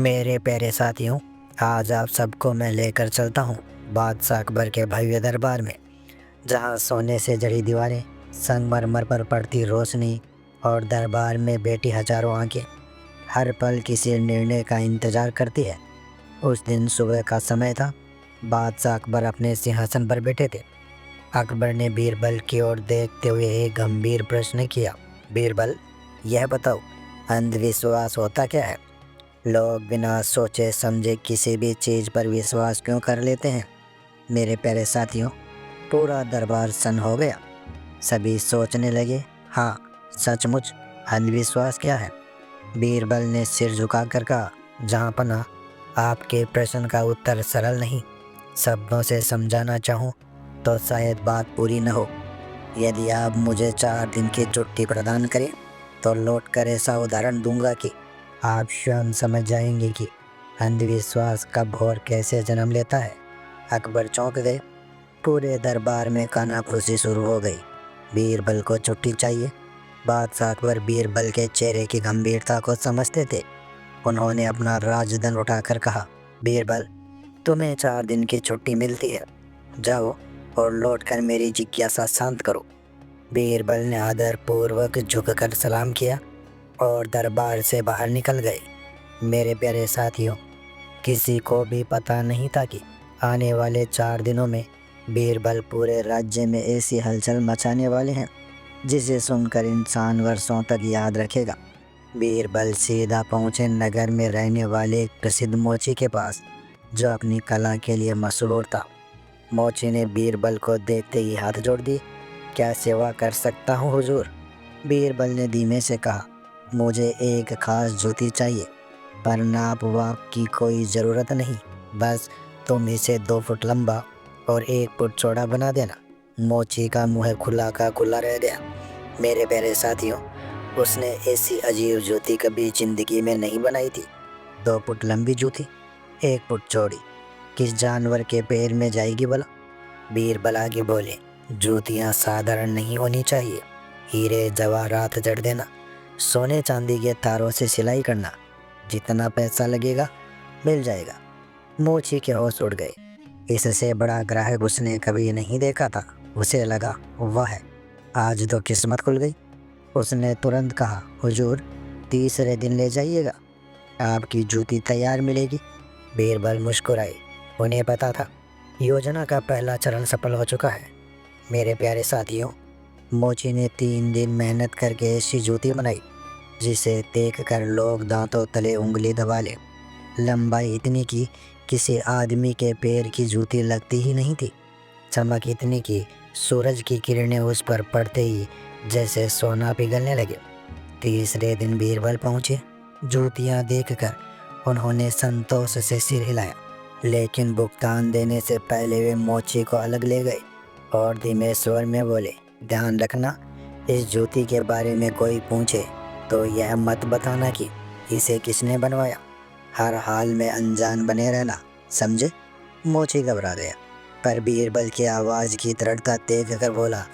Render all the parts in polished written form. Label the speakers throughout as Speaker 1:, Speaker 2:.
Speaker 1: मेरे प्यारे साथियों, आज आप सबको मैं लेकर चलता हूँ बादशाह अकबर के भव्य दरबार में, जहाँ सोने से जड़ी दीवारें, संगमरमर पर पड़ती रोशनी और दरबार में बैठी हजारों आंखें हर पल किसी निर्णय का इंतजार करती है। उस दिन सुबह का समय था। बादशाह अकबर अपने सिंहासन पर बैठे थे। अकबर ने बीरबल की ओर देखते हुए एक गंभीर प्रश्न किया। बीरबल, यह बताओ, अंधविश्वास होता क्या है? लोग बिना सोचे समझे किसी भी चीज़ पर विश्वास क्यों कर लेते हैं? मेरे प्यारे साथियों, पूरा दरबार सन्न हो गया। सभी सोचने लगे, हाँ, सचमुच अंधविश्वास क्या है? बीरबल ने सिर झुकाकर कहा, जहाँपनाह, आपके प्रश्न का उत्तर सरल नहीं। शब्दों से समझाना चाहूँ तो शायद बात पूरी न हो। यदि आप मुझे 4 दिन की छुट्टी प्रदान करें तो लौटकर ऐसा उदाहरण दूंगा कि आप स्वयं समझ जाएंगे कि अंधविश्वास कब और कैसे जन्म लेता है। अकबर चौंक गए। पूरे दरबार में कानाफूसी शुरू हो गई। बीरबल को छुट्टी चाहिए। बादशाह अकबर बीरबल के चेहरे की गंभीरता को समझते थे। उन्होंने अपना राजदंड उठाकर कहा, बीरबल, तुम्हें 4 दिन की छुट्टी मिलती है। जाओ और लौटकर मेरी जिज्ञासा शांत करो। बीरबल ने आदरपूर्वक झुककर सलाम किया और दरबार से बाहर निकल गए। मेरे प्यारे साथियों, किसी को भी पता नहीं था कि आने वाले 4 दिनों में बीरबल पूरे राज्य में ऐसी हलचल मचाने वाले हैं जिसे सुनकर इंसान वर्षों तक याद रखेगा। बीरबल सीधा पहुंचे नगर में रहने वाले एक प्रसिद्ध मोची के पास, जो अपनी कला के लिए मशहूर था। मोची ने बीरबल को देखते ही हाथ जोड़ दिए। क्या सेवा कर सकता हूँ हुजूर? बीरबल ने धीमे से कहा, मुझे एक खास जूती चाहिए, पर नाप वाप की कोई ज़रूरत नहीं। बस तुम इसे 2 फुट लंबा और 1 फुट चौड़ा बना देना। मोची का मुँह खुला का खुला रह गया। मेरे प्यारे साथियों, उसने ऐसी अजीब जूती कभी जिंदगी में नहीं बनाई थी। 2 फुट लंबी जूती, 1 फुट चौड़ी, किस जानवर के पैर में जाएगी भला? बीरबल आगे बोले, जूतियाँ साधारण नहीं होनी चाहिए। हीरे जवाहरात जड़ देना, सोने चांदी के तारों से सिलाई करना। जितना पैसा लगेगा मिल जाएगा। मोची के होश उड़ गए। इससे बड़ा ग्राहक उसने कभी नहीं देखा था। उसे लगा, वाह, आज तो किस्मत खुल गई। उसने तुरंत कहा, हुजूर, तीसरे दिन ले जाइएगा, आपकी जूती तैयार मिलेगी। बीरबल मुस्कुराए। उन्हें पता था योजना का पहला चरण सफल हो चुका है। मेरे प्यारे साथियों, मोची ने 3 दिन मेहनत करके ऐसी जूती बनाई जिसे देखकर लोग दांतों तले उंगली दबा ले। लंबाई इतनी कि किसी आदमी के पैर की जूती लगती ही नहीं थी। चमक इतनी कि सूरज की किरणें उस पर पड़ते ही जैसे सोना पिघलने लगे। तीसरे दिन बीरबल पहुँचे। जूतियाँ देखकर उन्होंने संतोष से सिर हिलाया, लेकिन भुगतान देने से पहले वे मोची को अलग ले गए और धीमे स्वर में बोले, ध्यान रखना, इस जूती के बारे में कोई पूछे तो यह मत बताना कि इसे किसने बनवाया। हर हाल में अनजान बने रहना, समझे? मोची घबरा गया, पर बीरबल की आवाज़ की दृढ़ता देख कर बोला,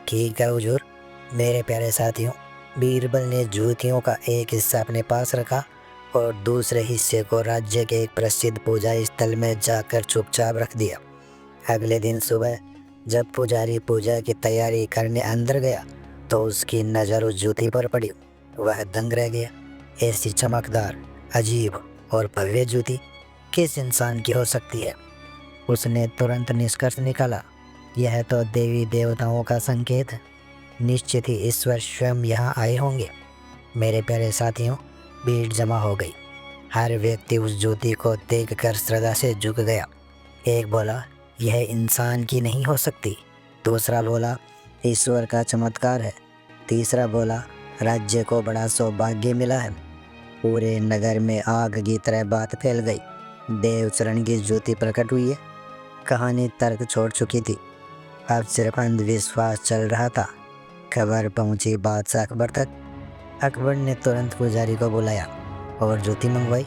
Speaker 1: ठीक है हुजूर। मेरे प्यारे साथियों, बीरबल ने जूतियों का एक हिस्सा अपने पास रखा और दूसरे हिस्से को राज्य के एक प्रसिद्ध पूजा स्थल में जाकर चुपचाप रख दिया। अगले दिन सुबह जब पुजारी पूजा की तैयारी करने अंदर गया तो उसकी नज़र उस जूती पर पड़ी। वह दंग रह गया। ऐसी चमकदार, अजीब और भव्य जूती किस इंसान की हो सकती है? उसने तुरंत निष्कर्ष निकाला, यह तो देवी देवताओं का संकेत है। निश्चित ही ईश्वर स्वयं यहाँ आए होंगे। मेरे प्यारे साथियों, भीड़ जमा हो गई। हर व्यक्ति उस जूती को देखकर श्रद्धा से झुक गया। एक बोला, यह इंसान की नहीं हो सकती। दूसरा बोला, ईश्वर का चमत्कार है। तीसरा बोला, राज्य को बड़ा सौभाग्य मिला है। पूरे नगर में आग की तरह बात फैल गई। देवचरण की ज्योति प्रकट हुई है। कहानी तर्क छोड़ चुकी थी, अब सिर्फ अंधविश्वास चल रहा था। खबर पहुंची बादशाह अकबर तक। अकबर ने तुरंत पुजारी को बुलाया और जूती मंगवाई।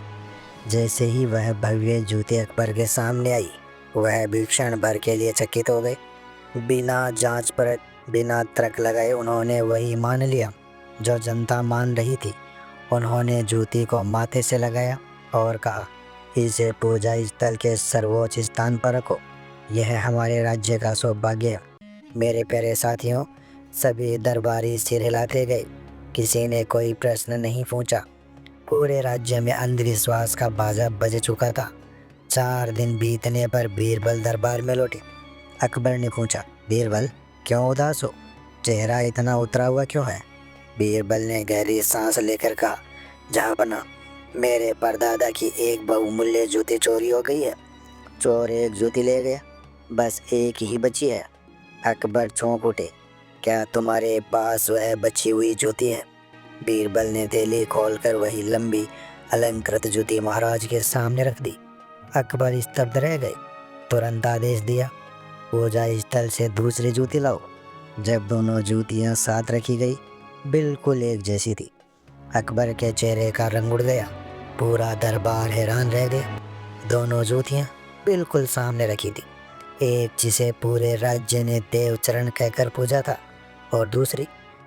Speaker 1: जैसे ही वह भव्य जूती अकबर के सामने आई, वह भी क्षण भर के लिए चकित हो गए। बिना जांच परख, बिना तर्क लगाए उन्होंने वही मान लिया जो जनता मान रही थी। उन्होंने जूती को माथे से लगाया और कहा, इसे पूजा स्थल के सर्वोच्च स्थान पर रखो। यह हमारे राज्य का सौभाग्य है। मेरे प्यारे साथियों, सभी दरबारी सिर हिलाते गए। किसी ने कोई प्रश्न नहीं पूछा। पूरे राज्य में अंधविश्वास का बाजा बज चुका था। 4 दिन बीतने पर बीरबल दरबार में लौटे। अकबर ने पूछा, बीरबल क्यों उदास हो? चेहरा इतना उतरा हुआ क्यों है? बीरबल ने गहरी सांस लेकर कहा, जहाँपना, मेरे परदादा की एक बहुमूल्य जूती चोरी हो गई है। चोर एक जूती ले गया, बस एक ही बची है। अकबर चौंक उठे, क्या तुम्हारे पास वह बची हुई जूती है? बीरबल ने थैली खोलकर वही लंबी अलंकृत जूती महाराज के सामने रख दी। अकबर स्तब्ध रह गए। तुरंत आदेश दिया, पूजा स्थल से दूसरी जूती लाओ। जब दोनों जूतियां साथ रखी गई, बिल्कुल एक जैसी थी। अकबर के चेहरे का रंग उड़ गया। पूरा दरबार हैरान रह गया। दोनों जूतियां बिल्कुल सामने रखी थी। एक जिसे पूरे राज्य ने देवचरण कहकर पूजा था, और दूसरी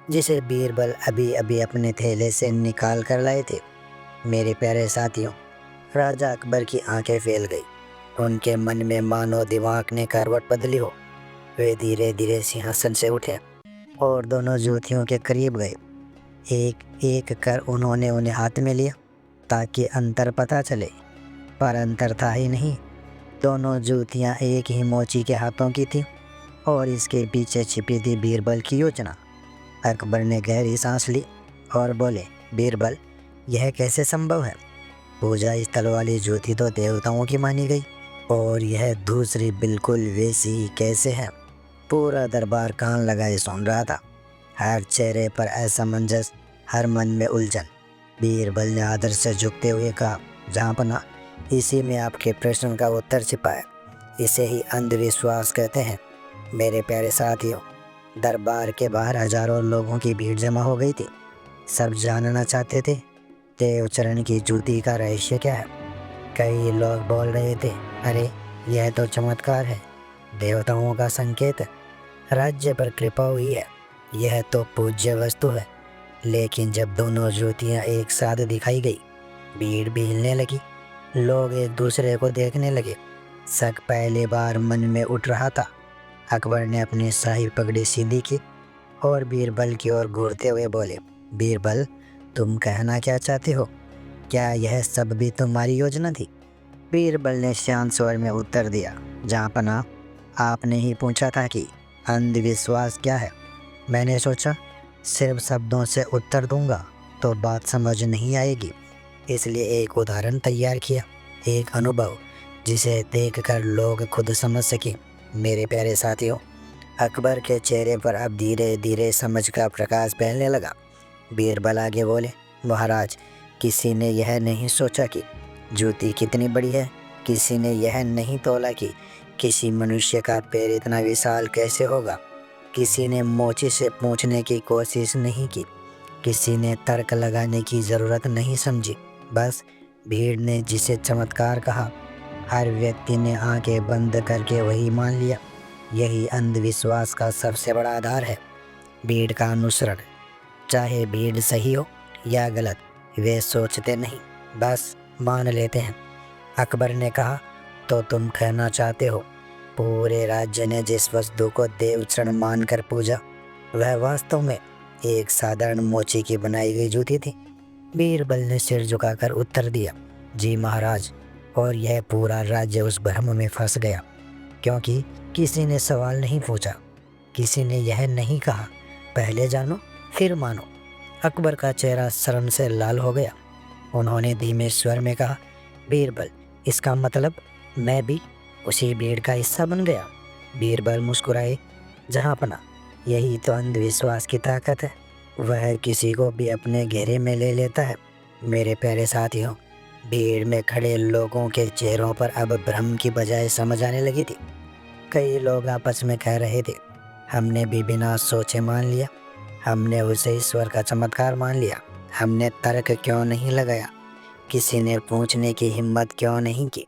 Speaker 1: जिसे बीरबल अभी अभी अपने थैले से निकाल कर लाए थे। मेरे प्यारे साथियों, राजा अकबर की आंखें फैल गई। उनके मन में मानो दिमाग ने करवट बदली हो। वे धीरे धीरे सिंहासन से उठे और दोनों जूतियों के करीब गए। एक एक कर उन्होंने उन्हें हाथ में लिया ताकि अंतर पता चले, पर अंतर था ही नहीं। दोनों जूतियां एक ही मोची के हाथों की थी और इसके पीछे छिपी थी बीरबल की योजना। अकबर ने गहरी सांस ली और बोले, बीरबल, यह कैसे संभव है? पूजा स्थल वाली जूती तो देवताओं की मानी गई, और यह दूसरी बिल्कुल वैसी ही कैसे है? पूरा दरबार कान लगाए सुन रहा था। हर चेहरे पर असमंजस, हर मन में उलझन। बीरबल ने आदर से झुकते हुए कहा, जहाँपना, इसी में आपके प्रश्न का उत्तर छिपा है। इसे ही अंधविश्वास कहते हैं। मेरे प्यारे साथियों, दरबार के बाहर हजारों लोगों की भीड़ जमा हो गई थी। सब जानना चाहते थे, देवचरण की जूती का रहस्य क्या है? कई लोग बोल रहे थे, अरे यह तो चमत्कार है, देवताओं का संकेत है, राज्य पर कृपा हुई है, यह तो पूज्य वस्तु है। लेकिन जब दोनों ज्योतियां एक साथ दिखाई गई, भीड़ भी हिलने लगी। लोग एक दूसरे को देखने लगे। शक पहली बार मन में उठ रहा था। अकबर ने अपनी शाही पगड़ी सीधी की और बीरबल की ओर घूरते हुए बोले, बीरबल, तुम कहना क्या चाहते हो? क्या यह सब भी तुम्हारी योजना थी? बीरबल ने शांत स्वर में उत्तर दिया, जहाँपना, आपने ही पूछा था कि अंधविश्वास क्या है। मैंने सोचा सिर्फ शब्दों से उत्तर दूंगा तो बात समझ नहीं आएगी, इसलिए एक उदाहरण तैयार किया, एक अनुभव जिसे देखकर लोग खुद समझ सकें। मेरे प्यारे साथियों, अकबर के चेहरे पर अब धीरे धीरे समझ का प्रकाश फैलने लगा। बीरबल आगे बोले, महाराज, किसी ने यह नहीं सोचा कि जूती कितनी बड़ी है। किसी ने यह नहीं तोला कि किसी मनुष्य का पैर इतना विशाल कैसे होगा। किसी ने मोची से पूछने की कोशिश नहीं की। किसी ने तर्क लगाने की ज़रूरत नहीं समझी। बस भीड़ ने जिसे चमत्कार कहा, हर व्यक्ति ने आंखें बंद करके वही मान लिया। यही अंधविश्वास का सबसे बड़ा आधार है, भीड़ का अनुसरण। चाहे भीड़ सही हो या गलत, वे सोचते नहीं, बस मान लेते हैं। अकबर ने कहा, तो तुम कहना चाहते हो पूरे राज्य ने जिस वस्तु को देवचरण मानकर पूजा, वह वास्तव में एक साधारण मोची की बनाई गई जूती थी? बीरबल ने सिर झुकाकर उत्तर दिया, जी महाराज। और यह पूरा राज्य उस भ्रम में फंस गया, क्योंकि किसी ने सवाल नहीं पूछा। किसी ने यह नहीं कहा, पहले जानो फिर मानो। अकबर का चेहरा शर्म से लाल हो गया। उन्होंने धीमे स्वर में कहा, बीरबल, इसका मतलब मैं भी उसी भीड़ का हिस्सा बन गया? बीरबल मुस्कुराए, जहाँपना, यही तो अंधविश्वास की ताकत है, वह किसी को भी अपने घेरे में ले लेता है। मेरे प्यारे साथियों, भीड़ में खड़े लोगों के चेहरों पर अब भ्रम की बजाय समझ आने लगी थी। कई लोग आपस में कह रहे थे, हमने भी बिना सोचे मान लिया, हमने उसे ईश्वर का चमत्कार मान लिया, हमने तर्क क्यों नहीं लगाया, किसी ने पूछने की हिम्मत क्यों नहीं की।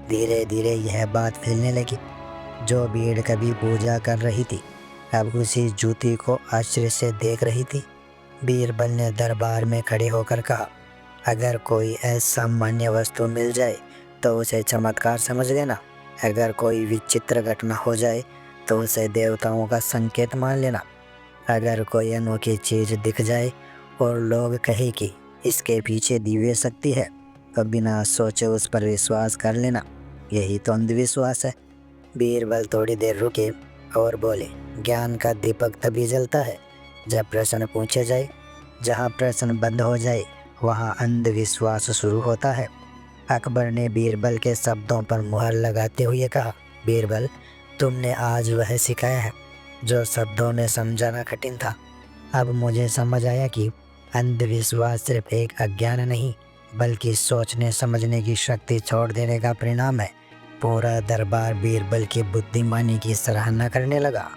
Speaker 1: धीरे धीरे यह बात फैलने लगी। जो भीड़ कभी पूजा कर रही थी, अब उसी जूती को आश्चर्य से देख रही थी। बीरबल ने दरबार में खड़े होकर कहा, अगर कोई असामान्य वस्तु मिल जाए तो उसे चमत्कार समझ लेना। अगर कोई विचित्र घटना हो जाए तो उसे देवताओं का संकेत मान लेना। अगर कोई अनोखी चीज दिख जाए और लोग कहे कि इसके पीछे दिव्य शक्ति है तो बिना सोचे उस पर विश्वास कर लेना। यही तो अंधविश्वास है। बीरबल थोड़ी देर रुके और बोले, ज्ञान का दीपक तभी जलता है जब प्रश्न पूछे जाए। जहाँ प्रश्न बंद हो जाए वहाँ अंधविश्वास शुरू होता है। अकबर ने बीरबल के शब्दों पर मुहर लगाते हुए कहा, बीरबल, तुमने आज वह सिखाया है जो शब्दों में समझाना कठिन था। अब मुझे समझ आया कि अंधविश्वास सिर्फ एक अज्ञान नहीं बल्कि सोचने समझने की शक्ति छोड़ देने का परिणाम है। पूरा दरबार बीरबल की बुद्धिमानी की सराहना करने लगा।